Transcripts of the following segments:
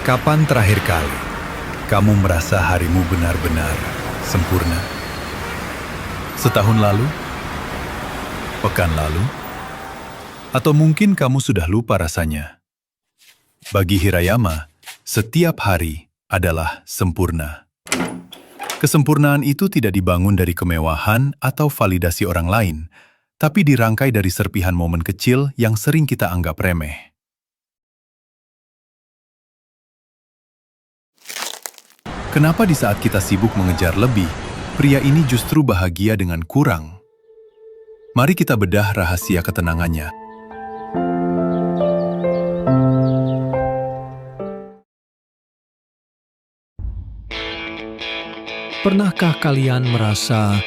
Kapan terakhir kali kamu merasa harimu benar-benar sempurna? Setahun lalu? Pekan lalu? Atau mungkin kamu sudah lupa rasanya? Bagi Hirayama, setiap hari adalah sempurna. Kesempurnaan itu tidak dibangun dari kemewahan atau validasi orang lain, tapi dirangkai dari serpihan momen kecil yang sering kita anggap remeh. Kenapa di saat kita sibuk mengejar lebih, pria ini justru bahagia dengan kurang? Mari kita bedah rahasia ketenangannya. Pernahkah kalian merasa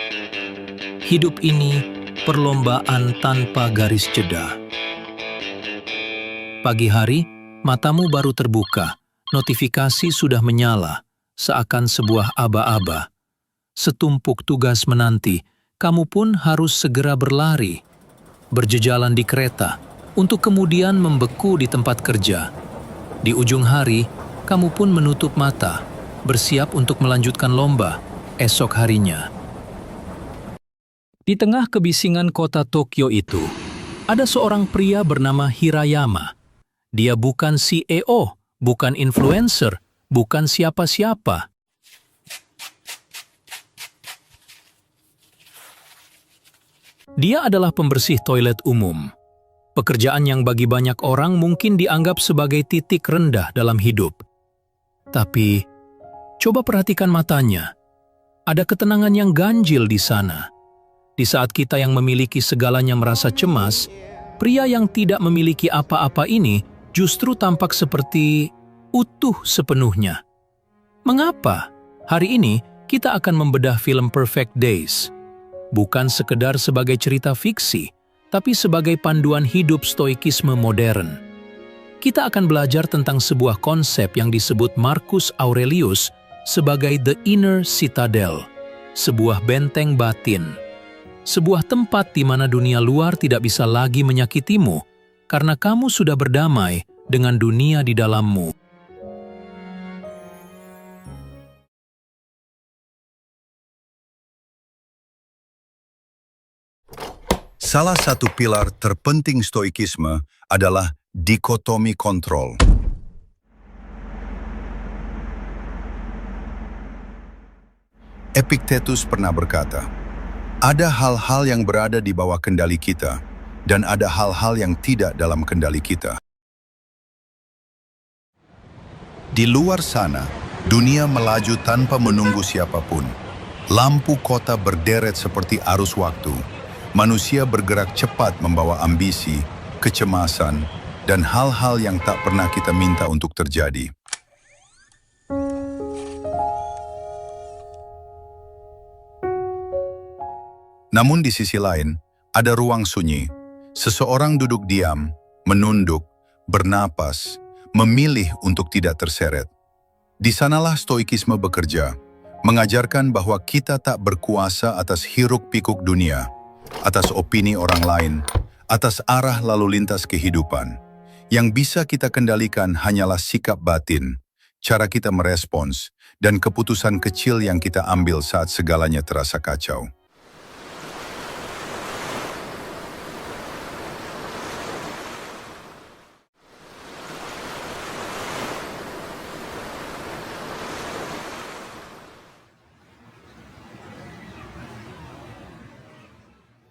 hidup ini perlombaan tanpa garis jeda? Pagi hari, matamu baru terbuka, notifikasi sudah menyala, seakan sebuah aba-aba. Setumpuk tugas menanti, kamu pun harus segera berlari, berjejalan di kereta, untuk kemudian membeku di tempat kerja. Di ujung hari, kamu pun menutup mata, bersiap untuk melanjutkan lomba esok harinya. Di tengah kebisingan kota Tokyo itu, ada seorang pria bernama Hirayama. Dia bukan CEO, bukan influencer, bukan siapa-siapa. Dia adalah pembersih toilet umum. Pekerjaan yang bagi banyak orang mungkin dianggap sebagai titik rendah dalam hidup. Tapi, coba perhatikan matanya. Ada ketenangan yang ganjil di sana. Di saat kita yang memiliki segalanya merasa cemas, pria yang tidak memiliki apa-apa ini justru tampak seperti utuh sepenuhnya. Mengapa? Hari ini kita akan membedah film Perfect Days. Bukan sekedar sebagai cerita fiksi, tapi sebagai panduan hidup stoikisme modern. Kita akan belajar tentang sebuah konsep yang disebut Marcus Aurelius sebagai The Inner Citadel, sebuah benteng batin. Sebuah tempat di mana dunia luar tidak bisa lagi menyakitimu, karena kamu sudah berdamai dengan dunia di dalammu. Salah satu pilar terpenting stoikisme adalah dikotomi kontrol. Epictetus pernah berkata, ada hal-hal yang berada di bawah kendali kita, dan ada hal-hal yang tidak dalam kendali kita. Di luar sana, dunia melaju tanpa menunggu siapapun. Lampu kota berderet seperti arus waktu. Manusia bergerak cepat membawa ambisi, kecemasan, dan hal-hal yang tak pernah kita minta untuk terjadi. Namun di sisi lain, ada ruang sunyi. Seseorang duduk diam, menunduk, bernapas, memilih untuk tidak terseret. Di sanalah stoikisme bekerja, mengajarkan bahwa kita tak berkuasa atas hiruk-pikuk dunia, atas opini orang lain, atas arah lalu lintas kehidupan. Yang bisa kita kendalikan hanyalah sikap batin, cara kita merespons, dan keputusan kecil yang kita ambil saat segalanya terasa kacau.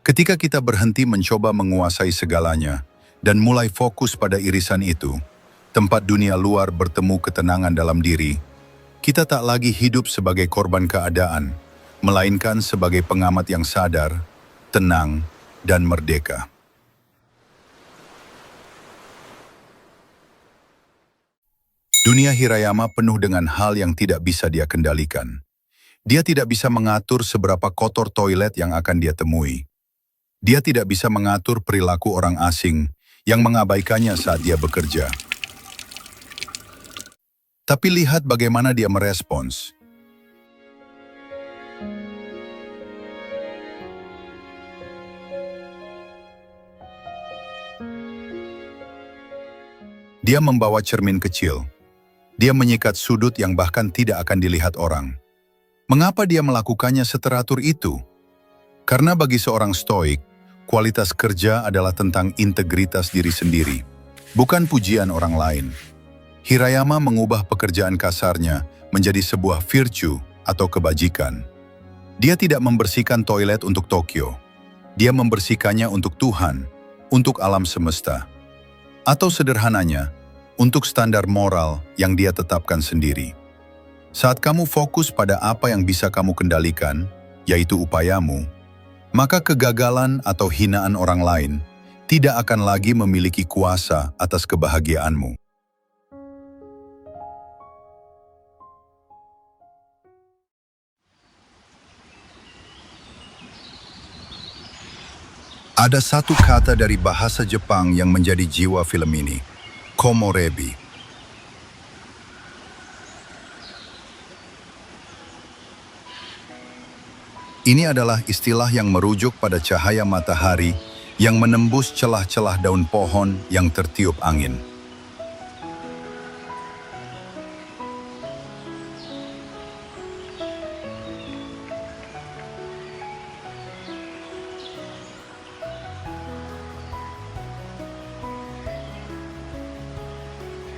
Ketika kita berhenti mencoba menguasai segalanya dan mulai fokus pada irisan itu, tempat dunia luar bertemu ketenangan dalam diri, kita tak lagi hidup sebagai korban keadaan, melainkan sebagai pengamat yang sadar, tenang, dan merdeka. Dunia Hirayama penuh dengan hal yang tidak bisa dia kendalikan. Dia tidak bisa mengatur seberapa kotor toilet yang akan dia temui. Dia tidak bisa mengatur perilaku orang asing yang mengabaikannya saat dia bekerja. Tapi lihat bagaimana dia merespons. Dia membawa cermin kecil. Dia menyikat sudut yang bahkan tidak akan dilihat orang. Mengapa dia melakukannya seteratur itu? Karena bagi seorang Stoik, kualitas kerja adalah tentang integritas diri sendiri, bukan pujian orang lain. Hirayama mengubah pekerjaan kasarnya menjadi sebuah virtue atau kebajikan. Dia tidak membersihkan toilet untuk Tokyo. Dia membersihkannya untuk Tuhan, untuk alam semesta. Atau sederhananya, untuk standar moral yang dia tetapkan sendiri. Saat kamu fokus pada apa yang bisa kamu kendalikan, yaitu upayamu, maka kegagalan atau hinaan orang lain tidak akan lagi memiliki kuasa atas kebahagiaanmu. Ada satu kata dari bahasa Jepang yang menjadi jiwa film ini, komorebi. Ini adalah istilah yang merujuk pada cahaya matahari yang menembus celah-celah daun pohon yang tertiup angin.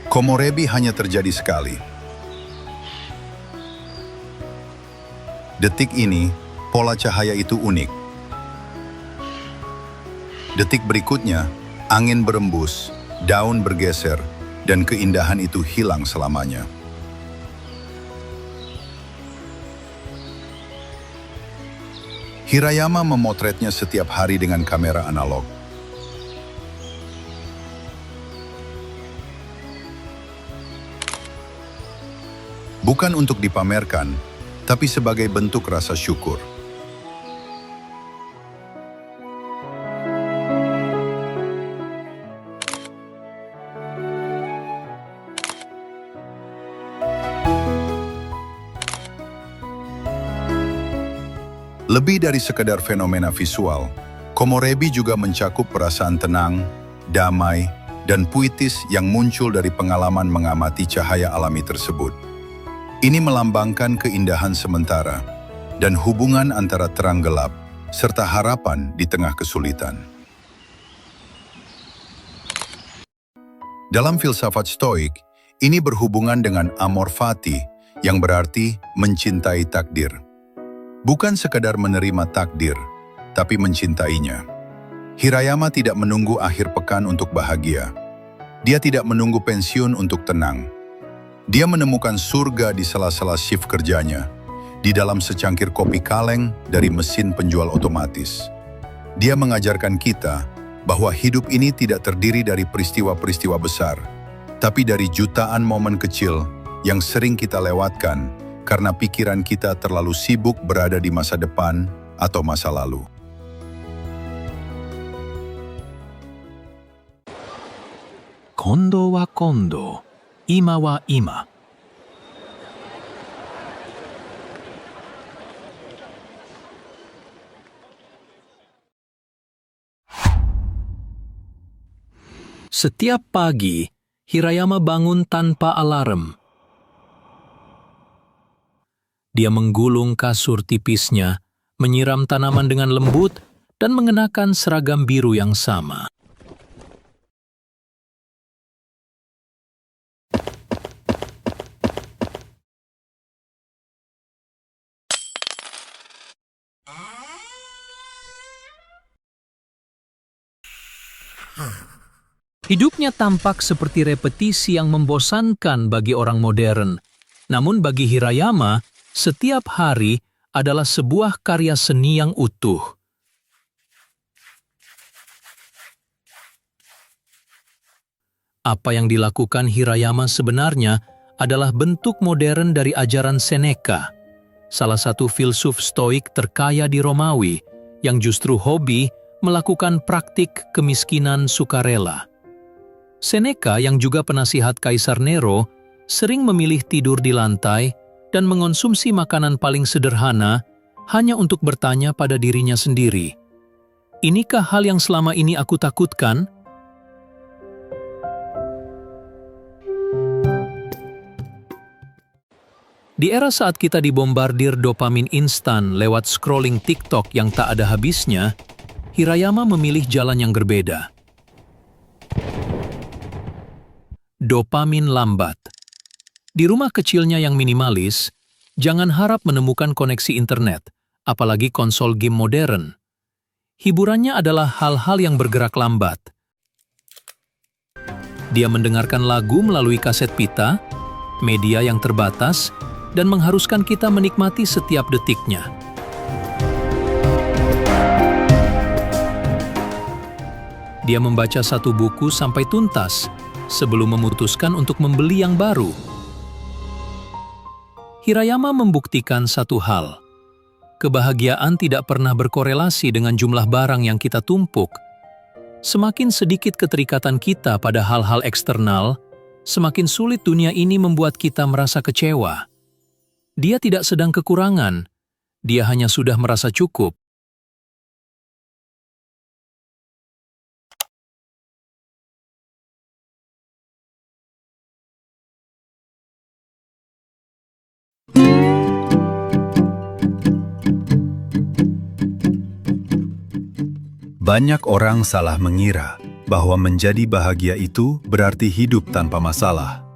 Komorebi hanya terjadi sekali. Detik ini, pola cahaya itu unik. Detik berikutnya, angin berembus, daun bergeser, dan keindahan itu hilang selamanya. Hirayama memotretnya setiap hari dengan kamera analog. Bukan untuk dipamerkan, tapi sebagai bentuk rasa syukur. Lebih dari sekadar fenomena visual, komorebi juga mencakup perasaan tenang, damai, dan puitis yang muncul dari pengalaman mengamati cahaya alami tersebut. Ini melambangkan keindahan sementara dan hubungan antara terang gelap serta harapan di tengah kesulitan. Dalam filsafat Stoik, ini berhubungan dengan amor fati yang berarti mencintai takdir. Bukan sekadar menerima takdir, tapi mencintainya. Hirayama tidak menunggu akhir pekan untuk bahagia. Dia tidak menunggu pensiun untuk tenang. Dia menemukan surga di sela-sela shift kerjanya, di dalam secangkir kopi kaleng dari mesin penjual otomatis. Dia mengajarkan kita bahwa hidup ini tidak terdiri dari peristiwa-peristiwa besar, tapi dari jutaan momen kecil yang sering kita lewatkan karena pikiran kita terlalu sibuk berada di masa depan atau masa lalu. Kondo wa kondo, ima wa ima. Setiap pagi, Hirayama bangun tanpa alarm. Dia menggulung kasur tipisnya, menyiram tanaman dengan lembut, dan mengenakan seragam biru yang sama. Hidupnya tampak seperti repetisi yang membosankan bagi orang modern. Namun bagi Hirayama, setiap hari adalah sebuah karya seni yang utuh. Apa yang dilakukan Hirayama sebenarnya adalah bentuk modern dari ajaran Seneca, salah satu filsuf Stoik terkaya di Romawi yang justru hobi melakukan praktik kemiskinan sukarela. Seneca yang juga penasihat Kaisar Nero sering memilih tidur di lantai dan mengonsumsi makanan paling sederhana hanya untuk bertanya pada dirinya sendiri, "Inikah hal yang selama ini aku takutkan?" Di era saat kita dibombardir dopamin instan lewat scrolling TikTok yang tak ada habisnya, Hirayama memilih jalan yang berbeda. Dopamin lambat. Di rumah kecilnya yang minimalis, jangan harap menemukan koneksi internet, apalagi konsol game modern. Hiburannya adalah hal-hal yang bergerak lambat. Dia mendengarkan lagu melalui kaset pita, media yang terbatas, dan mengharuskan kita menikmati setiap detiknya. Dia membaca satu buku sampai tuntas sebelum memutuskan untuk membeli yang baru. Hirayama membuktikan satu hal. Kebahagiaan tidak pernah berkorelasi dengan jumlah barang yang kita tumpuk. Semakin sedikit keterikatan kita pada hal-hal eksternal, semakin sulit dunia ini membuat kita merasa kecewa. Dia tidak sedang kekurangan, dia hanya sudah merasa cukup. Banyak orang salah mengira bahwa menjadi bahagia itu berarti hidup tanpa masalah.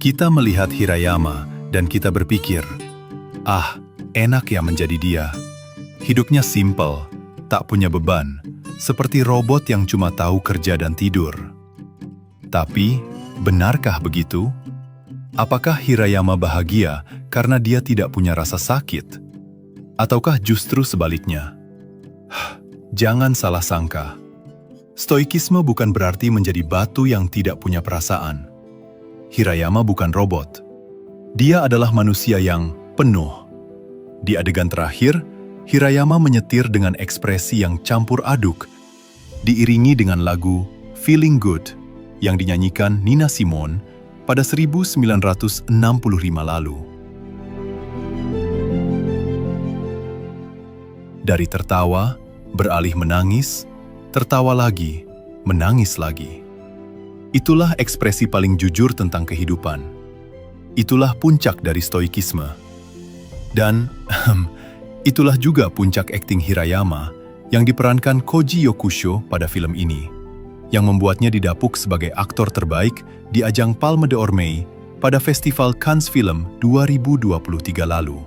Kita melihat Hirayama dan kita berpikir, "Ah, enak ya menjadi dia." Hidupnya simpel, tak punya beban, seperti robot yang cuma tahu kerja dan tidur. Tapi, benarkah begitu? Apakah Hirayama bahagia karena dia tidak punya rasa sakit? Ataukah justru sebaliknya? Jangan salah sangka. Stoikisme bukan berarti menjadi batu yang tidak punya perasaan. Hirayama bukan robot. Dia adalah manusia yang penuh. Di adegan terakhir, Hirayama menyetir dengan ekspresi yang campur aduk, diiringi dengan lagu Feeling Good yang dinyanyikan Nina Simone pada 1965 lalu. Dari tertawa, beralih menangis, tertawa lagi, menangis lagi. Itulah ekspresi paling jujur tentang kehidupan. Itulah puncak dari stoikisme. Dan, itulah juga puncak akting Hirayama yang diperankan Koji Yokusho pada film ini, yang membuatnya didapuk sebagai aktor terbaik di ajang Palme d'Or May pada Festival Cannes Film 2023 lalu.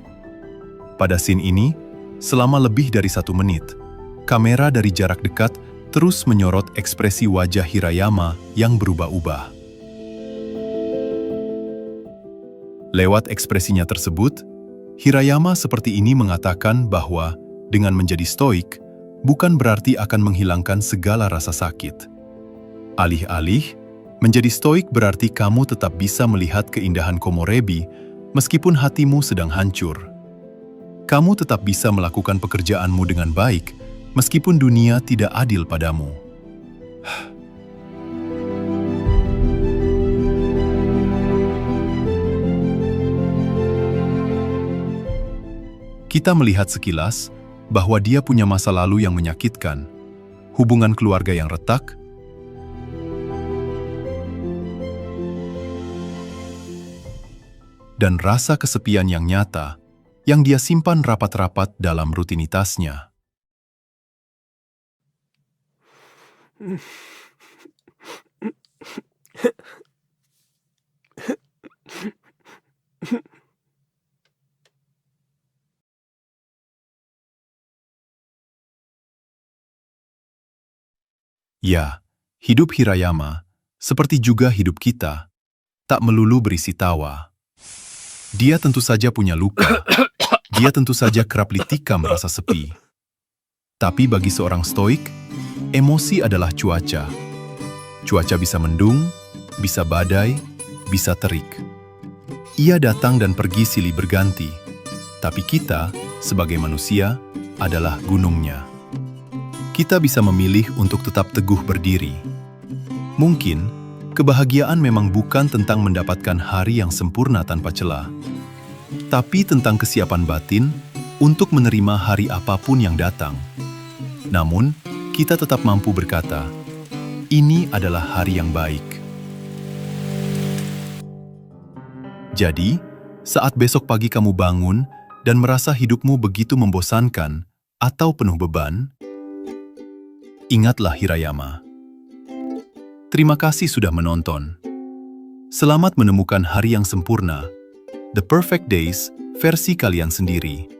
Pada scene ini, selama lebih dari 1 menit, kamera dari jarak dekat terus menyorot ekspresi wajah Hirayama yang berubah-ubah. Lewat ekspresinya tersebut, Hirayama seperti ini mengatakan bahwa dengan menjadi stoik bukan berarti akan menghilangkan segala rasa sakit. Alih-alih, menjadi stoik berarti kamu tetap bisa melihat keindahan Komorebi meskipun hatimu sedang hancur. Kamu tetap bisa melakukan pekerjaanmu dengan baik meskipun dunia tidak adil padamu. Kita melihat sekilas bahwa dia punya masa lalu yang menyakitkan, hubungan keluarga yang retak, dan rasa kesepian yang nyata yang dia simpan rapat-rapat dalam rutinitasnya. Ya, hidup Hirayama, seperti juga hidup kita, tak melulu berisi tawa. Dia tentu saja punya luka, dia tentu saja kerap litika merasa sepi. Tapi bagi seorang stoik, emosi adalah cuaca. Cuaca bisa mendung, bisa badai, bisa terik. Ia datang dan pergi silih berganti, tapi kita, sebagai manusia, adalah gunungnya. Kita bisa memilih untuk tetap teguh berdiri. Mungkin, kebahagiaan memang bukan tentang mendapatkan hari yang sempurna tanpa celah, tapi tentang kesiapan batin untuk menerima hari apapun yang datang. Namun, kita tetap mampu berkata, ini adalah hari yang baik. Jadi, saat besok pagi kamu bangun dan merasa hidupmu begitu membosankan atau penuh beban, ingatlah Hirayama. Terima kasih sudah menonton. Selamat menemukan hari yang sempurna, The Perfect Days versi kalian sendiri.